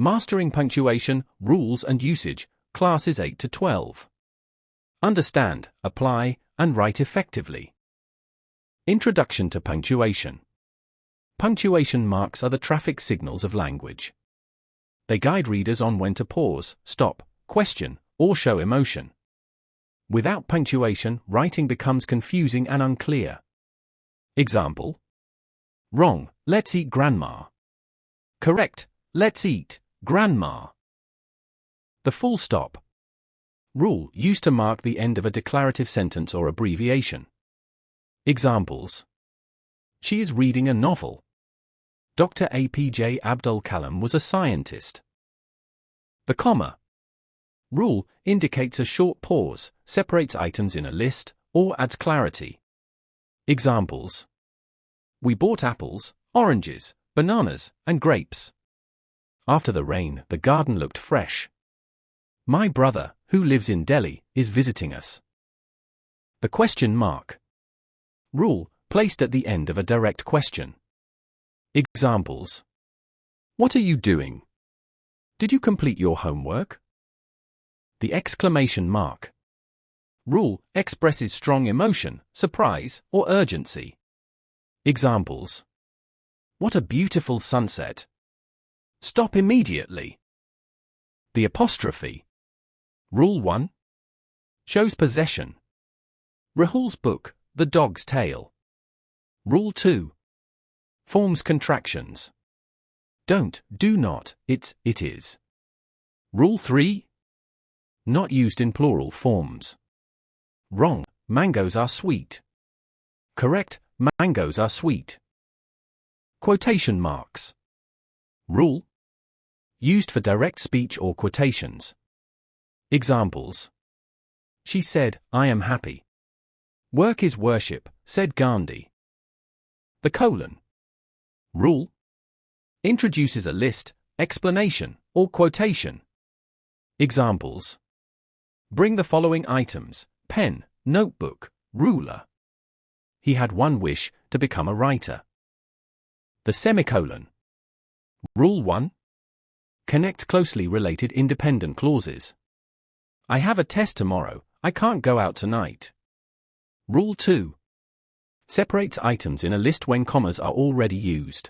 Mastering Punctuation, Rules and Usage, Classes 8 to 12. Understand, apply, and write effectively. Introduction to Punctuation. Punctuation marks are the traffic signals of language. They guide readers on when to pause, stop, question, or show emotion. Without punctuation, writing becomes confusing and unclear. Example: wrong, let's eat grandma. Correct, let's eat grandma. The full stop rule used to mark the end of a declarative sentence or abbreviation. Examples: she is reading a novel. Dr. APJ Abdul Kalam was a scientist. The comma rule indicates a short pause, separates items in a list, or adds clarity. Examples: we bought apples, oranges, bananas, and grapes. After the rain, the garden looked fresh. My brother, who lives in Delhi, is visiting us. The question mark rule, placed at the end of a direct question. Examples: what are you doing? Did you complete your homework? The exclamation mark rule expresses strong emotion, surprise, or urgency. Examples: what a beautiful sunset. Stop immediately. The apostrophe rule 1 shows possession. Rahul's book, The Dog's Tale. Rule 2 forms contractions. Don't, do not, it's, it is. Rule 3 not used in plural forms. Wrong, mangoes are sweet. Correct, mangoes are sweet. Quotation marks rule used for direct speech or quotations. Examples: she said, I am happy. Work is worship, said Gandhi. The colon rule introduces a list, explanation, or quotation. Examples: bring the following items: pen, notebook, ruler. He had one wish, to become a writer. The semicolon rule 1 connect closely related independent clauses. I have a test tomorrow, I can't go out tonight. Rule 2 separates items in a list when commas are already used.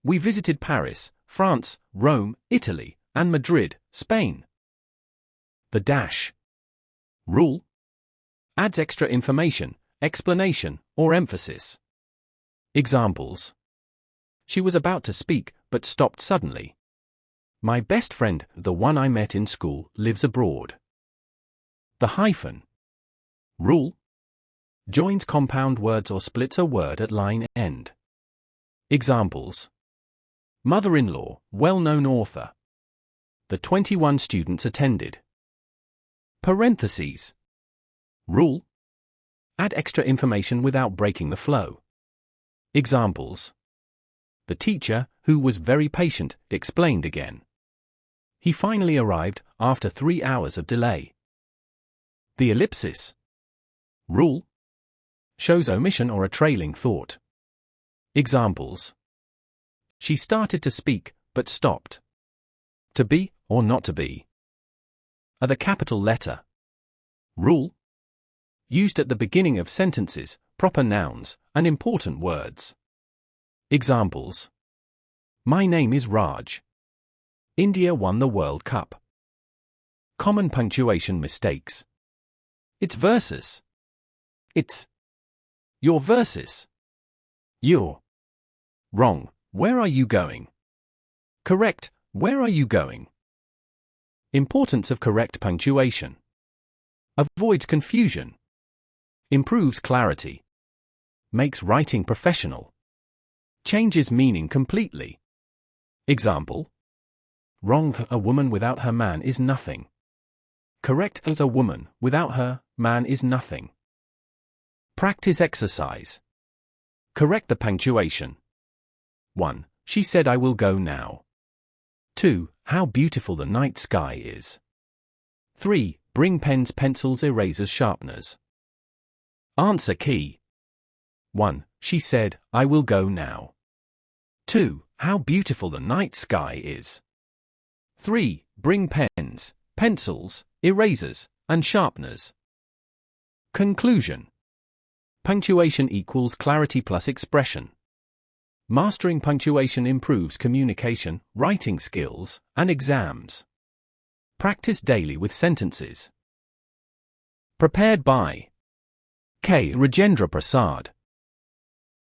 We visited Paris, France, Rome, Italy, and Madrid, Spain. The dash rule adds extra information, explanation, or emphasis. Examples: she was about to speak, but stopped suddenly. My best friend, the one I met in school, lives abroad. The hyphen rule joins compound words or splits a word at line end. Examples: mother-in-law, well-known author. The 21 students attended. Parentheses rule add extra information without breaking the flow. Examples: the teacher, who was very patient, explained again. He finally arrived, after 3 hours of delay. The ellipsis rule shows omission or a trailing thought. Examples: she started to speak, but stopped. To be, or not to be. The capital letter rule used at the beginning of sentences, proper nouns, and important words. Examples: my name is Raj. India won the World Cup. Common punctuation mistakes. It's versus. It's. Your versus. You're. Wrong, where are you going? Correct, where are you going? Importance of correct punctuation. Avoids confusion. Improves clarity. Makes writing professional. Changes meaning completely. Example: wrong, a woman without her man is nothing. Correct, as a woman without her man is nothing. Practice exercise. Correct the punctuation. 1. She said I will go now. 2. How beautiful the night sky is. 3. Bring pens, pencils, erasers, sharpeners. Answer key. 1. She said, I will go now. 2. How beautiful the night sky is. 3. Bring pens, pencils, erasers, and sharpeners. Conclusion. Punctuation equals clarity plus expression. Mastering punctuation improves communication, writing skills, and exams. Practice daily with sentences. Prepared by K. Rajendra Prasad.